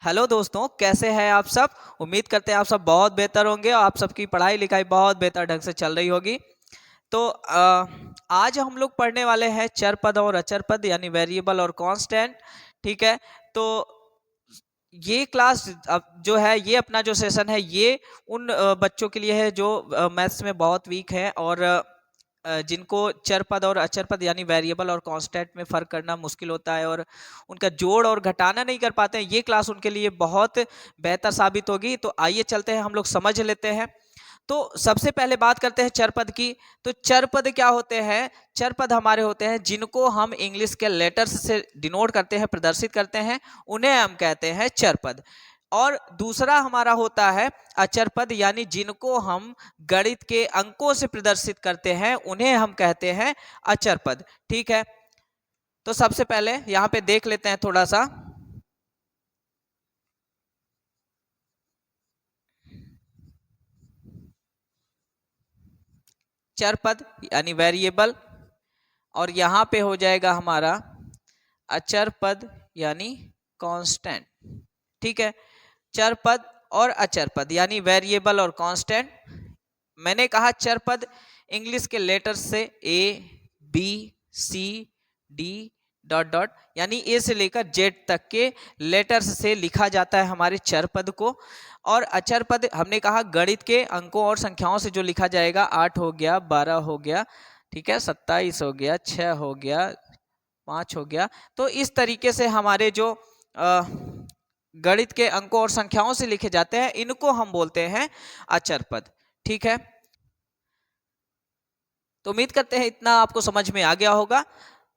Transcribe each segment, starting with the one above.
Hello दोस्तों, कैसे हैं आप सब। उम्मीद करते हैं आप सब बहुत बेहतर होंगे और आप सबकी पढ़ाई लिखाई बहुत बेहतर ढंग से चल रही होगी। तो आज हम लोग पढ़ने वाले हैं चर पद और अचर पद यानी वेरिएबल और कांस्टेंट। ठीक है। तो ये क्लास अब जो है, ये अपना जो सेशन है, ये उन बच्चों के लिए है जो मैथ्स में बहुत वीक हैं और जिनको चर पद और अचर पद यानी वेरिएबल और कांस्टेंट में फ़र्क करना मुश्किल होता है और उनका जोड़ और घटाना नहीं कर पाते हैं। ये क्लास उनके लिए बहुत बेहतर साबित होगी। तो आइए चलते हैं, हम लोग समझ लेते हैं। तो सबसे पहले बात करते हैं चर पद की। तो चर पद क्या होते हैं? चर पद हमारे होते हैं जिनको हम इंग्लिश के लेटर्स से डिनोट करते हैं, प्रदर्शित करते हैं, उन्हें हम कहते हैं चर पद। और दूसरा हमारा होता है अचर पद, यानी जिनको हम गणित के अंकों से प्रदर्शित करते हैं, उन्हें हम कहते हैं अचर पद। ठीक है। तो सबसे पहले यहां पे देख लेते हैं थोड़ा सा। चर पद यानी वेरिएबल, और यहां पे हो जाएगा हमारा अचर पद यानी कांस्टेंट। ठीक है। चर पद और अचर पद यानी वेरिएबल और कांस्टेंट। मैंने कहा चर पद इंग्लिश के लेटर्स से A B C D dot dot यानी ए से लेकर जेड तक के लेटर्स से लिखा जाता है हमारे चर पद को। और अचर पद हमने कहा गणित के अंकों और संख्याओं से जो लिखा जाएगा, 8 हो गया, 12 हो गया, ठीक है, 27 हो गया, 6 हो गया, 5 हो गया। तो इस तरीके से हमारे जो गणित के अंकों और संख्याओं से लिखे जाते हैं, इनको हम बोलते हैं अचर पद। ठीक है। तो उम्मीद करते हैं इतना आपको समझ में आ गया होगा।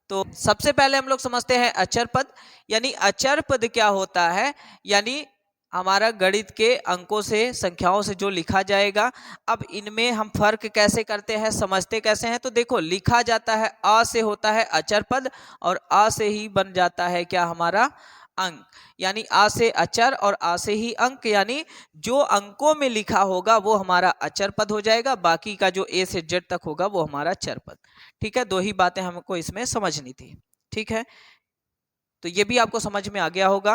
तो सबसे पहले हम लोग समझते हैं अचर पद। यानी अचर पद क्या होता है? यानी हमारा गणित के अंकों से, संख्याओं से जो लिखा जाएगा। अब इनमें हम फर्क कैसे करते हैं, समझते कैसे हैं? तो देखो, लिखा जाता है अ से होता है अचर पद, और अ से ही बन जाता है क्या हमारा अंक। यानी आ से अचर और आ से ही अंक, यानी जो अंकों में लिखा होगा वो हमारा अचर पद हो जाएगा, बाकी का जो ए से जेड तक होगा वो हमारा चर पद। ठीक है। दो ही बातें हमको इसमें समझनी थी। ठीक है। तो ये भी आपको समझ में आ गया होगा।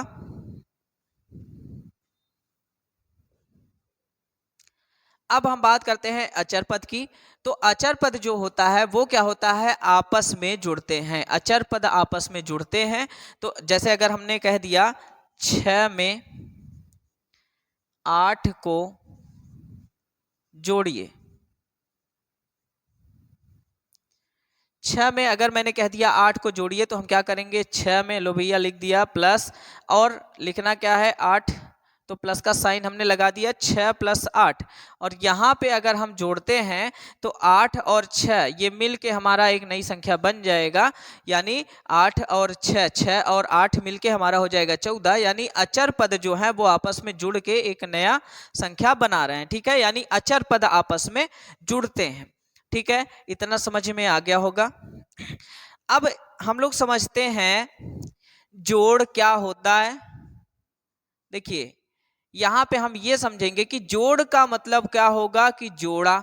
अब हम बात करते हैं अचर पद की। तो अचर पद जो होता है वो क्या होता है? आपस में जुड़ते हैं। अचर पद आपस में जुड़ते हैं। तो जैसे अगर हमने कह दिया 6 में 8 को जोड़िए। 6 में अगर मैंने कह दिया 8 को जोड़िए, तो हम क्या करेंगे? 6 में लो भैया लिख दिया प्लस, और लिखना क्या है? 8। तो प्लस का साइन हमने लगा दिया, 6 + 8। और यहाँ पे अगर हम जोड़ते हैं तो 8 और 6 ये मिल के हमारा एक नई संख्या बन जाएगा। यानी 8 और 6, 6 और 8 मिल के हमारा हो जाएगा 14। यानी अचर पद जो है वो आपस में जुड़ के एक नया संख्या बना रहे हैं। ठीक है। यानी अचर पद आपस में जुड़ते हैं। ठीक है। इतना समझ में आ गया होगा। अब हम लोग समझते हैं जोड़ क्या होता है। देखिए, यहां पे हम ये समझेंगे कि जोड़ का मतलब क्या होगा कि जोड़ा।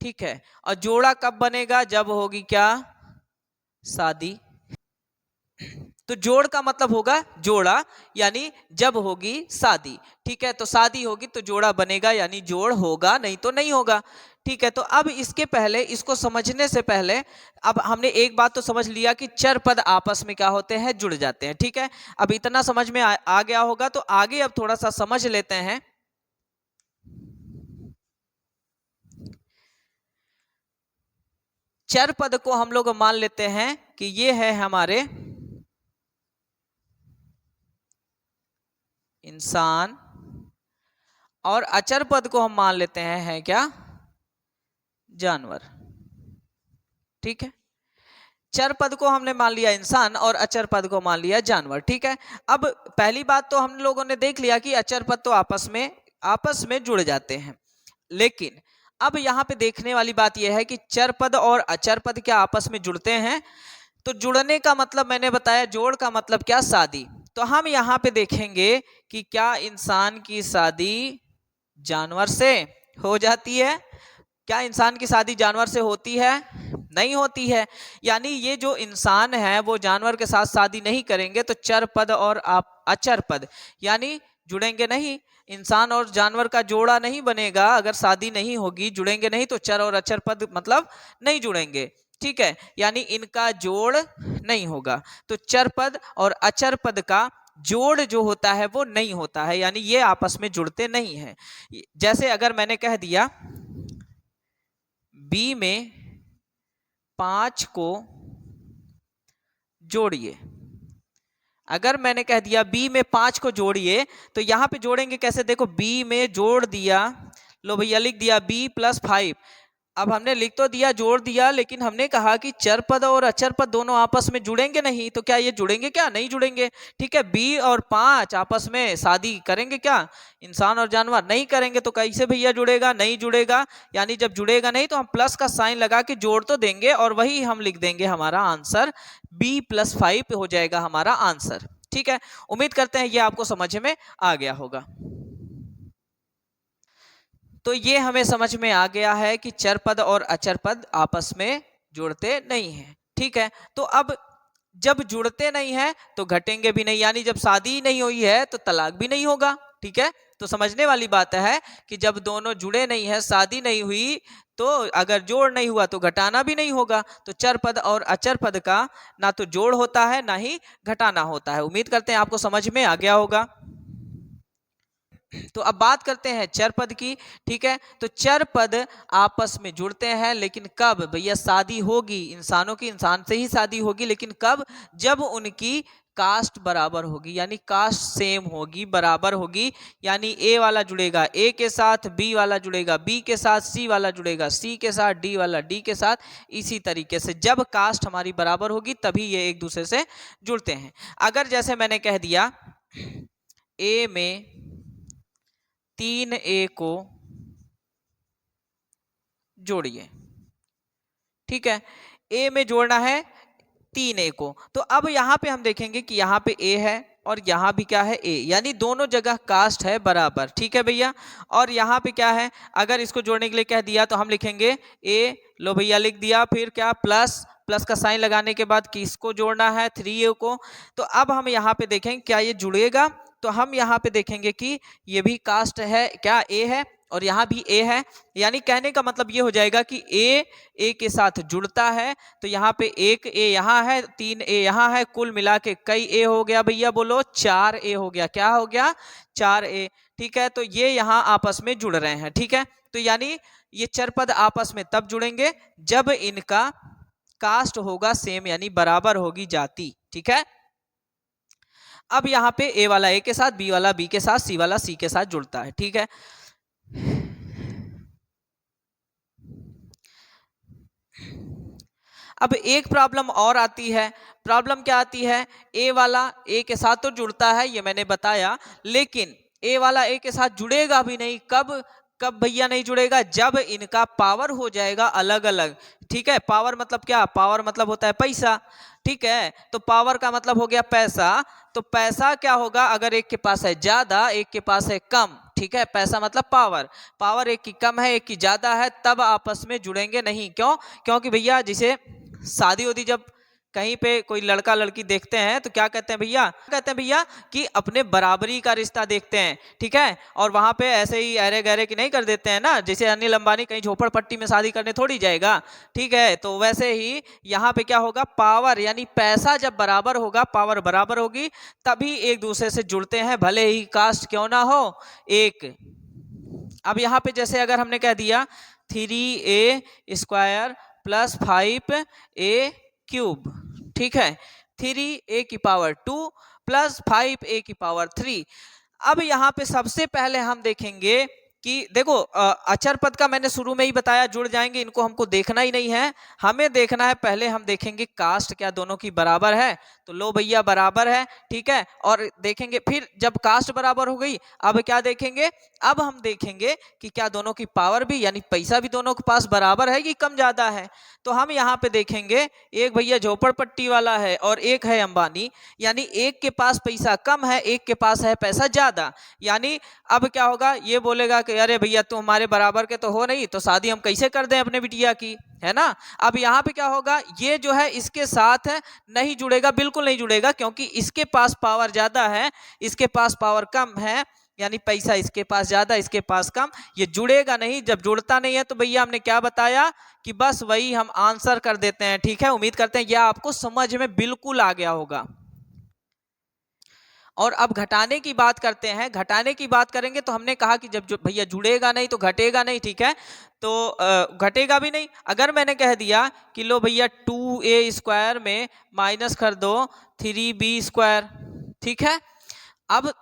ठीक है। और जोड़ा कब बनेगा? जब होगी क्या? शादी। तो जोड़ का मतलब होगा जोड़ा, यानी जब होगी शादी। ठीक है। तो शादी होगी तो जोड़ा बनेगा, यानी जोड़ होगा, नहीं तो नहीं होगा। ठीक है। तो अब इसके पहले, इसको समझने से पहले, अब हमने एक बात तो समझ लिया कि चर पद आपस में क्या होते हैं? जुड़ जाते हैं। ठीक है। अब इतना समझ में आ गया होगा। तो आगे अब थोड़ा सा समझ लेते हैं। चर पद को हम लोग मान लेते हैं कि ये है हमारे इंसान, और अचर पद को हम मान लेते हैं है क्या? जानवर। ठीक है। चर पद को हमने मान लिया इंसान और अचर पद को मान लिया जानवर। ठीक है। अब पहली बात तो हम लोगों ने देख लिया कि अचर पद तो आपस में जुड़ जाते हैं। लेकिन अब यहां पे देखने वाली बात यह है कि चर पद और अचर पद क्या आपस में जुड़ते हैं? तो जुड़ने का मतलब मैंने बताया, जोड़ का मतलब क्या? शादी। तो हम यहां पे देखेंगे कि क्या इंसान की शादी जानवर से हो जाती है? क्या इंसान की शादी जानवर से होती है? नहीं होती है। यानी ये जो इंसान है वो जानवर के साथ शादी नहीं करेंगे। तो चर पद और अचर पद, यानी जुड़ेंगे नहीं। इंसान और जानवर का जोड़ा नहीं बनेगा अगर शादी नहीं होगी, जुड़ेंगे नहीं तो चर और अचर पद मतलब नहीं जुड़ेंगे, ठीक है, यानी इनका जोड़ नहीं होगा। तो चर पद और अचर पद का जोड़ जो होता है वो नहीं होता है, यानी ये आपस में जुड़ते नहीं हैं। जैसे अगर मैंने कह दिया बी में 5 को जोड़िए, अगर मैंने कह दिया बी में 5 को जोड़िए तो यहां पे जोड़ेंगे कैसे, देखो बी में जोड़ दिया, लो भैया लिख दिया बी प्लस 5। अब हमने लिख तो दिया जोड़ दिया, लेकिन हमने कहा कि चर पद और अचर पद दोनों आपस में जुड़ेंगे नहीं, तो क्या ये जुड़ेंगे, क्या नहीं जुड़ेंगे, ठीक है। बी और 5 आपस में शादी करेंगे क्या, इंसान और जानवर, नहीं करेंगे, तो कैसे भैया जुड़ेगा, नहीं जुड़ेगा। यानी जब जुड़ेगा नहीं तो हम प्लस का साइन लगा के जोड़ तो देंगे और वही हम लिख देंगे हमारा आंसर, बी प्लस 5 हो जाएगा हमारा आंसर, ठीक है। उम्मीद करते हैं ये आपको समझ में आ गया होगा। तो ये हमें समझ में आ गया है कि चर पद और अचर पद आपस में जुड़ते नहीं हैं, ठीक है। तो अब जब जुड़ते नहीं हैं तो घटेंगे भी नहीं, यानी जब शादी ही नहीं हुई है तो तलाक भी नहीं होगा, ठीक है। तो समझने वाली बात है कि जब दोनों जुड़े नहीं है, शादी नहीं हुई, तो अगर जोड़ नहीं हुआ तो घटाना भी नहीं होगा। तो चर पद और अचर पद का ना तो जोड़ होता है ना ही घटाना होता है। उम्मीद करते हैं आपको समझ में आ गया होगा। तो अब बात करते हैं चर पद की, ठीक है। तो चर पद आपस में जुड़ते हैं, लेकिन कब भैया, शादी होगी, इंसानों की इंसान से ही शादी होगी, लेकिन कब, जब उनकी कास्ट बराबर होगी, यानी कास्ट सेम होगी, बराबर होगी। यानी ए वाला जुड़ेगा ए के साथ, बी वाला जुड़ेगा बी के साथ, सी वाला जुड़ेगा सी के साथ, डी वाला डी के साथ। इसी तरीके से जब कास्ट हमारी बराबर होगी तभी ये एक दूसरे से जुड़ते हैं। अगर जैसे मैंने कह दिया ए में 3A को जोड़िए, ठीक है, ए में जोड़ना है 3A को। तो अब यहां पे हम देखेंगे कि यहां पे ए है और यहां भी क्या है ए, यानी दोनों जगह कास्ट है बराबर, ठीक है भैया। और यहां पे क्या है, अगर इसको जोड़ने के लिए कह दिया तो हम लिखेंगे ए, लो भैया लिख दिया, फिर क्या प्लस, प्लस का साइन लगाने के बाद किसको जोड़ना है, 3A को। तो अब हम यहाँ पे देखेंगे क्या ये जुड़ेगा, तो हम यहाँ पे देखेंगे कि ये भी कास्ट है, क्या ए है और यहाँ भी ए है, यानी कहने का मतलब ये हो जाएगा कि ए के साथ जुड़ता है। तो यहाँ पे एक ए यहाँ है, 3A यहाँ है, कुल मिला के कई ए हो गया भैया, बोलो 4A हो गया, क्या हो गया, 4A, ठीक है। तो ये यहाँ आपस में जुड़ रहे हैं, ठीक है। तो यानी ये चर पद आपस में तब जुड़ेंगे जब इनका कास्ट होगा सेम, यानी बराबर होगी जाति, ठीक है। अब यहाँ पे ए वाला ए के साथ, बी वाला बी के साथ, सी वाला सी के साथ जुड़ता है, ठीक है। अब एक प्रॉब्लम और आती है, प्रॉब्लम क्या आती है, ए वाला ए के साथ तो जुड़ता है, ये मैंने बताया, लेकिन ए वाला ए के साथ जुड़ेगा भी नहीं, कब, कब भैया नहीं जुड़ेगा, जब इनका पावर हो जाएगा अलग अलग, ठीक है। पावर मतलब क्या, पावर मतलब होता है पैसा, ठीक है। तो पावर का मतलब हो गया पैसा, तो पैसा क्या होगा, अगर एक के पास है ज्यादा एक के पास है कम, ठीक है, पैसा मतलब पावर, पावर एक की कम है एक की ज्यादा है, तब आपस में जुड़ेंगे नहीं। क्यों, क्योंकि भैया जिसे शादी होती, जब कहीं पे कोई लड़का लड़की देखते हैं तो क्या कहते हैं भैया, कहते हैं भैया कि अपने बराबरी का रिश्ता देखते हैं, ठीक है। और वहां पे ऐसे ही अरे गहरे की नहीं कर देते हैं ना, जैसे अनिल अंबानी कहीं झोपड़पट्टी में शादी करने थोड़ी जाएगा, ठीक है। तो वैसे ही यहाँ पे क्या होगा, पावर यानी पैसा जब बराबर होगा, पावर बराबर होगी, तभी एक दूसरे से जुड़ते हैं, भले ही कास्ट क्यों ना हो एक। अब यहाँ पे जैसे अगर हमने कह दिया 3A square plus 5A cube, ठीक है, 3A की पावर 2 प्लस 5A की पावर 3। अब यहाँ पे सबसे पहले हम देखेंगे कि देखो अचर पद का मैंने शुरू में ही बताया जुड़ जाएंगे, इनको हमको देखना ही नहीं है, हमें देखना है पहले हम देखेंगे कास्ट क्या दोनों की बराबर है, तो लो भैया बराबर है, ठीक है। और देखेंगे फिर जब कास्ट बराबर हो गई, अब क्या देखेंगे, अब हम देखेंगे कि क्या दोनों की पावर भी यानी पैसा भी दोनों के पास बराबर है कि कम ज्यादा है। तो हम यहाँ पे देखेंगे एक भैया झोपड़पट्टी वाला है और एक है अंबानी, यानी एक के पास पैसा कम है एक के पास है पैसा ज्यादा, यानी अब क्या होगा, ये बोलेगा कि अरे भैया तुम हमारे बराबर के तो हो नहीं, तो शादी हम कैसे कर दें अपने बिटिया की, है ना। अब यहाँ पे क्या होगा, ये जो है इसके साथ नहीं जुड़ेगा, बिल्कुल नहीं जुड़ेगा, क्योंकि इसके पास पावर ज्यादा है, इसके पास पावर कम है, यानी पैसा इसके पास ज्यादा इसके पास कम, ये जुड़ेगा नहीं। जब जुड़ता नहीं है तो भैया हमने क्या बताया कि बस वही हम आंसर कर देते हैं। ठीक है, उम्मीद करते हैं यह आपको समझ में बिल्कुल आ गया होगा। और अब घटाने की बात करते हैं। घटाने की बात करेंगे तो हमने कहा कि जब जो भैया जुड़ेगा नहीं तो घटेगा नहीं, ठीक है, तो घटेगा भी नहीं। अगर मैंने कह दिया कि लो भैया 2a² में माइनस कर दो 3b², ठीक है, अब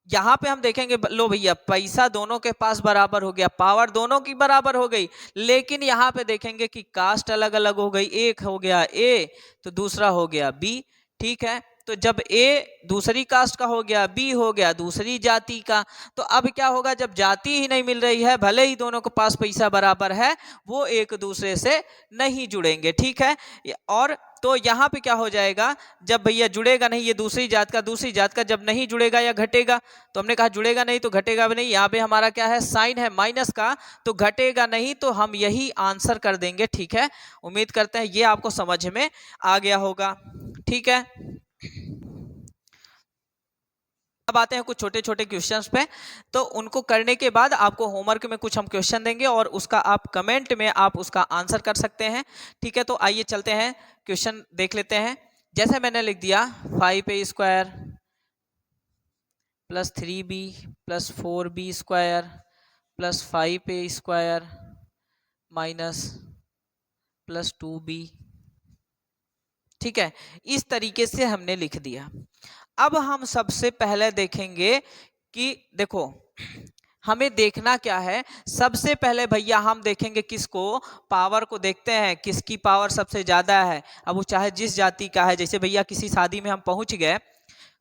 यहाँ पे हम देखेंगे, लो भैया पैसा दोनों के पास बराबर हो गया, पावर दोनों की बराबर हो गई, लेकिन यहाँ पे देखेंगे कि कास्ट अलग अलग हो गई, एक हो गया ए तो दूसरा हो गया बी, ठीक है। तो जब ए दूसरी कास्ट का हो गया, बी हो गया दूसरी जाति का, तो अब क्या होगा, जब जाति ही नहीं मिल रही है, भले ही दोनों के पास पैसा बराबर है, वो एक दूसरे से नहीं जुड़ेंगे, ठीक है। और तो यहाँ पे क्या हो जाएगा, जब भैया जुड़ेगा नहीं, ये दूसरी जात का जब नहीं जुड़ेगा या घटेगा, तो हमने कहा जुड़ेगा नहीं तो घटेगा भी नहीं। यहाँ पे हमारा क्या है, साइन है माइनस का, तो घटेगा नहीं, तो हम यही आंसर कर देंगे, ठीक है। उम्मीद करते हैं ये आपको समझ में आ गया होगा, ठीक है। अब आते हैं कुछ छोटे छोटे क्वेश्चंस पे, तो उनको करने के बाद आपको होमवर्क में कुछ हम क्वेश्चन देंगे और उसका आप कमेंट में आप उसका आंसर कर सकते हैं, ठीक है। तो आइए चलते हैं क्वेश्चन देख लेते हैं। जैसे मैंने लिख दिया 5a² plus 3b plus 4b² plus 5a² minus plus 2b, ठीक है, इस तरीके से हमने लिख दिया। अब हम सबसे पहले देखेंगे कि देखो हमें देखना क्या है, सबसे पहले भैया हम देखेंगे किसको, पावर को देखते हैं, किसकी पावर सबसे ज्यादा है। अब वो चाहे जिस जाति का है, जैसे भैया किसी शादी में हम पहुंच गए,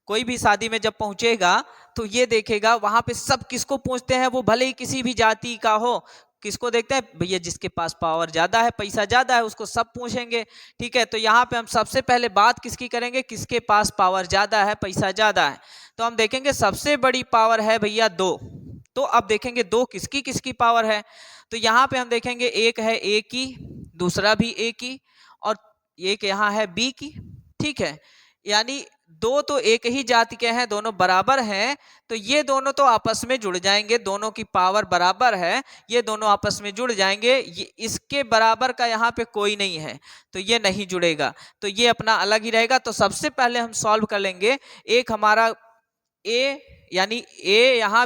कोई भी शादी में जब पहुंचेगा तो ये देखेगा वहां पे सब किसको पूछते हैं, वो भले ही किसी भी जाति का हो, किसको देखते हैं भैया, जिसके पास पावर ज्यादा है, पैसा ज्यादा है, उसको सब पूछेंगे, ठीक है। तो यहाँ पे हम सबसे पहले बात किसकी करेंगे, किसके पास पावर ज्यादा है, पैसा ज्यादा है। तो हम देखेंगे सबसे बड़ी पावर है भैया 2, तो अब देखेंगे 2 किसकी किसकी पावर है। तो यहाँ पे हम देखेंगे एक है ए की, दूसरा भी ए की, और एक यहाँ है बी की, ठीक है। यानी 2 तो एक ही जाति के हैं, दोनों बराबर हैं, तो ये दोनों तो आपस में जुड़ जाएंगे, दोनों की पावर बराबर है, ये दोनों आपस में जुड़ जाएंगे। ये इसके बराबर का यहाँ पे कोई नहीं है, तो ये नहीं जुड़ेगा, तो ये अपना अलग ही रहेगा। तो सबसे पहले हम सॉल्व कर लेंगे, एक हमारा ए, यानी ए यहाँ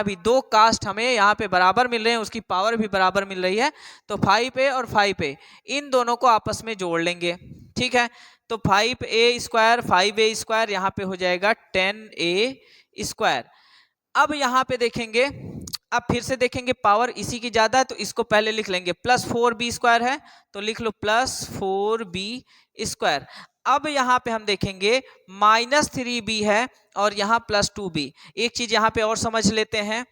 भी 2 कास्ट हमें यहाँ पे बराबर मिल रहे हैं, उसकी पावर भी बराबर मिल रही है, तो 5a और 5a इन दोनों को आपस में जोड़ लेंगे, ठीक है। तो 5a² 5a² यहाँ पे हो जाएगा 10a²। अब यहाँ पे देखेंगे, अब फिर से देखेंगे पावर इसी की ज्यादा है, तो इसको पहले लिख लेंगे, प्लस 4b² है तो लिख लो प्लस 4b²। अब यहाँ पे हम देखेंगे माइनस 3b है और यहाँ प्लस 2b। एक चीज यहाँ पे और समझ लेते हैं,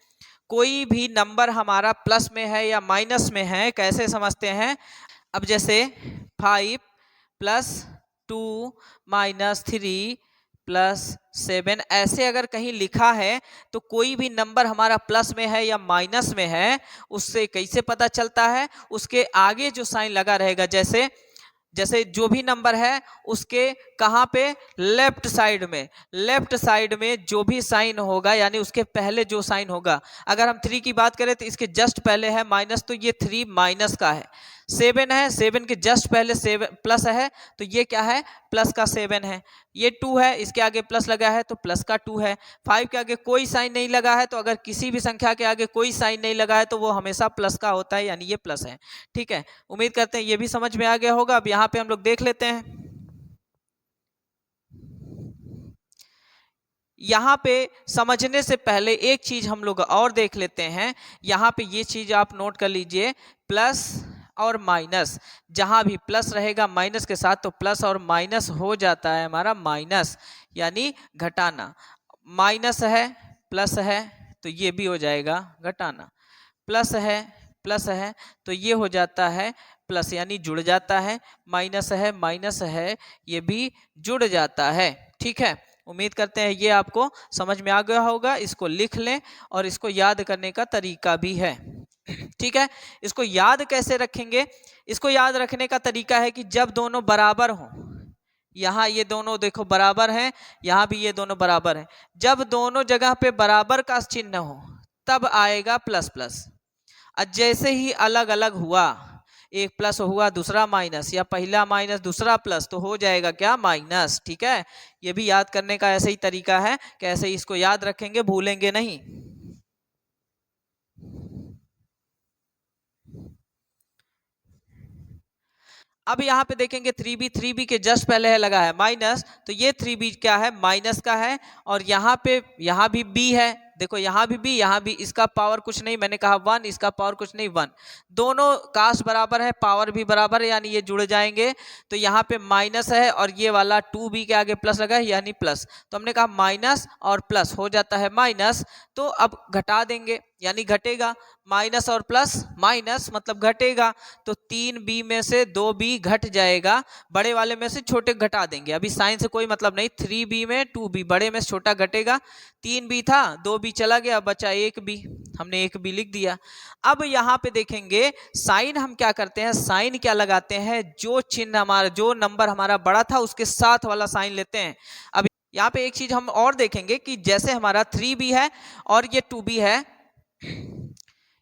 कोई भी नंबर हमारा प्लस में है या माइनस में है, कैसे समझते हैं। अब जैसे 5 प्लस 2 माइनस 3 प्लस 7 ऐसे अगर कहीं लिखा है, तो कोई भी नंबर हमारा प्लस में है या माइनस में है, उससे कैसे पता चलता है, उसके आगे जो साइन लगा रहेगा, जैसे जैसे जो भी नंबर है उसके कहाँ पे, लेफ्ट साइड में जो भी साइन होगा, यानी उसके पहले जो साइन होगा, अगर हम 3 की बात करें तो इसके जस्ट पहले है माइनस, तो ये 3 माइनस का है। 7 है, 7 के जस्ट पहले 7 प्लस है, तो ये क्या है, प्लस का 7 है। ये 2 है, इसके आगे प्लस लगा है तो प्लस का 2 है। 5 के आगे कोई साइन नहीं लगा है, तो अगर किसी भी संख्या के आगे कोई साइन नहीं लगा है तो वो हमेशा प्लस का होता है, यानी ये प्लस है, ठीक है। उम्मीद करते हैं ये भी समझ में आ गया होगा। अब यहाँ पे हम लोग देख लेते हैं, यहाँ पे समझने से पहले एक चीज हम लोग और देख लेते हैं। यहाँ पे ये चीज आप नोट कर लीजिए, प्लस और माइनस, जहां भी प्लस रहेगा माइनस के साथ तो प्लस और माइनस हो जाता है हमारा माइनस, यानी घटाना। माइनस है प्लस है तो ये भी हो जाएगा घटाना, प्लस है तो ये हो जाता है प्लस, यानी जुड़ जाता है। माइनस है ये भी जुड़ जाता है, ठीक है। उम्मीद करते हैं ये आपको समझ में आ गया होगा। इसको लिख लें और इसको याद करने का तरीका भी है। ठीक है, इसको याद कैसे रखेंगे? इसको याद रखने का तरीका है कि जब दोनों बराबर हों, यहाँ ये दोनों देखो बराबर हैं, यहाँ भी ये दोनों बराबर हैं, जब दोनों जगह पे बराबर का चिन्ह हो तब आएगा प्लस प्लस। और जैसे ही अलग अलग हुआ, एक प्लस हुआ दूसरा माइनस, या पहला माइनस दूसरा प्लस, तो हो जाएगा क्या? माइनस। ठीक है, ये भी याद करने का ऐसे ही तरीका है, कैसे इसको याद रखेंगे, भूलेंगे नहीं। अब यहाँ पे देखेंगे 3b के जस्ट पहले है लगा है माइनस, तो ये 3b क्या है? माइनस का है। और यहाँ पे यहाँ भी b है, देखो यहाँ भी b, यहाँ भी, इसका पावर कुछ नहीं, मैंने कहा 1, इसका पावर कुछ नहीं 1, दोनों कास्ट बराबर है, पावर भी बराबर है, यानी ये जुड़ जाएंगे। तो यहाँ पे माइनस है और ये वाला 2b के आगे प्लस लगा है यानी प्लस, तो हमने कहा माइनस और प्लस हो जाता है माइनस। तो अब घटा देंगे यानी घटेगा, माइनस और प्लस माइनस मतलब घटेगा, तो 3b में से 2b घट जाएगा, बड़े वाले में से छोटे घटा देंगे, अभी साइन से कोई मतलब नहीं। 3b में 2b, बड़े में से छोटा घटेगा, 3b था 2b चला गया, बचा 1b, हमने 1b लिख दिया। अब यहाँ पे देखेंगे साइन हम क्या करते हैं, साइन क्या लगाते हैं, जो चिन्ह हमारा, जो नंबर हमारा बड़ा था उसके साथ वाला साइन लेते हैं। अब यहाँ पे एक चीज हम और देखेंगे कि जैसे हमारा 3b है और ये 2b है,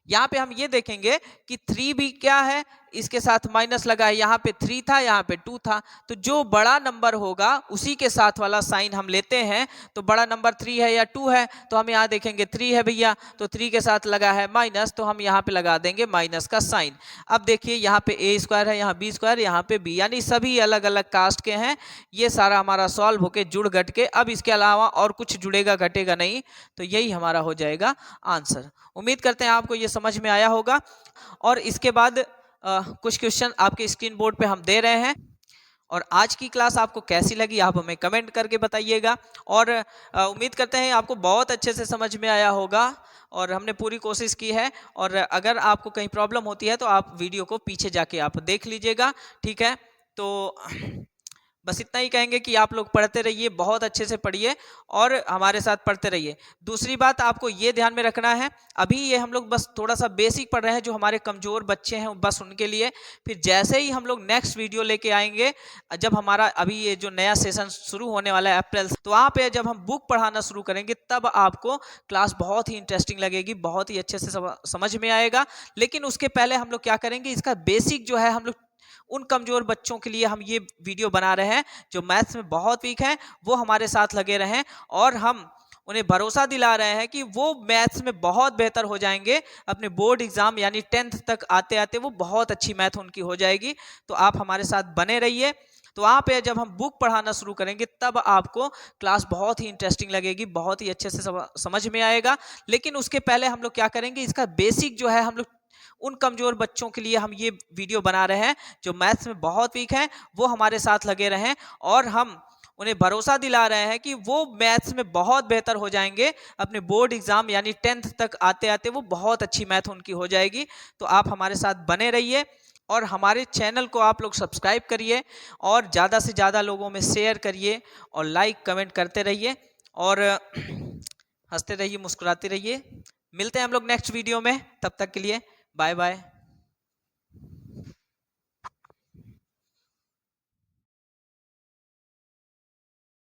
यहाँ पे हम ये देखेंगे कि 3b क्या है, इसके साथ माइनस लगा है, यहाँ पे 3 था यहाँ पे 2 था, तो जो बड़ा नंबर होगा उसी के साथ वाला साइन हम लेते हैं। तो बड़ा नंबर 3 है या 2 है, तो हम यहाँ देखेंगे 3 है भैया, तो 3 के साथ लगा है माइनस, तो हम यहाँ पे लगा देंगे माइनस का साइन। अब देखिए यहाँ पे a स्क्वायर है, यहाँ b स्क्वायर, यहाँ पे b, यानी सभी अलग अलग कास्ट के हैं। ये सारा हमारा सॉल्व होके जुड़ घट के, अब इसके अलावा और कुछ जुड़ेगा घटेगा नहीं, तो यही हमारा हो जाएगा आंसर। उम्मीद करते हैं आपको ये समझ में आया होगा। और इसके बाद कुछ क्वेश्चन आपके स्क्रीन बोर्ड पे हम दे रहे हैं, और आज की क्लास आपको कैसी लगी आप हमें कमेंट करके बताइएगा। और उम्मीद करते हैं आपको बहुत अच्छे से समझ में आया होगा, और हमने पूरी कोशिश की है। और अगर आपको कहीं प्रॉब्लम होती है तो आप वीडियो को पीछे जाके आप देख लीजिएगा। ठीक है, तो बस इतना ही कहेंगे कि आप लोग पढ़ते रहिए, बहुत अच्छे से पढ़िए और हमारे साथ पढ़ते रहिए। दूसरी बात आपको ये ध्यान में रखना है, अभी ये हम लोग बस थोड़ा सा बेसिक पढ़ रहे हैं, जो हमारे कमज़ोर बच्चे हैं बस उनके लिए। फिर जैसे ही हम लोग नेक्स्ट वीडियो लेके आएंगे, जब हमारा अभी ये जो नया सेशन शुरू होने वाला है अप्रैल, तो वहाँ पे जब हम बुक पढ़ाना शुरू करेंगे तब आपको क्लास बहुत ही इंटरेस्टिंग लगेगी, बहुत ही अच्छे से समझ में आएगा। लेकिन उसके पहले हम लोग क्या करेंगे, इसका बेसिक जो है हम लोग उन कमजोर बच्चों के लिए हम ये वीडियो बना रहे हैं जो मैथ्स में बहुत वीक हैं, वो हमारे साथ लगे रहें, और हम उन्हें भरोसा दिला रहे हैं कि वो मैथ्स में बहुत बेहतर हो जाएंगे। अपने बोर्ड एग्जाम यानी 10th तक आते आते वो बहुत अच्छी मैथ उनकी हो जाएगी। तो आप हमारे साथ बने रहिए। तो वहाँ पे जब हम बुक पढ़ाना शुरू करेंगे तब आपको क्लास बहुत ही इंटरेस्टिंग लगेगी, बहुत ही अच्छे से समझ में आएगा। लेकिन उसके पहले हम लोग क्या करेंगे, इसका बेसिक जो है हम लोग उन कमजोर बच्चों के लिए हम ये वीडियो बना रहे हैं जो मैथ्स में बहुत वीक हैं, वो हमारे साथ लगे रहें, और हम उन्हें भरोसा दिला रहे हैं कि वो मैथ्स में बहुत बेहतर हो जाएंगे। अपने बोर्ड एग्जाम यानी 10th तक आते आते वो बहुत अच्छी मैथ उनकी हो जाएगी। तो आप हमारे साथ बने रहिए और हमारे चैनल को आप लोग सब्सक्राइब करिए, और ज़्यादा से ज़्यादा लोगों में शेयर करिए, और लाइक कमेंट करते रहिए, और हंसते रहिए, मुस्कुराते रहिए। मिलते हैं हम लोग नेक्स्ट वीडियो में, तब तक के लिए बाय बाय।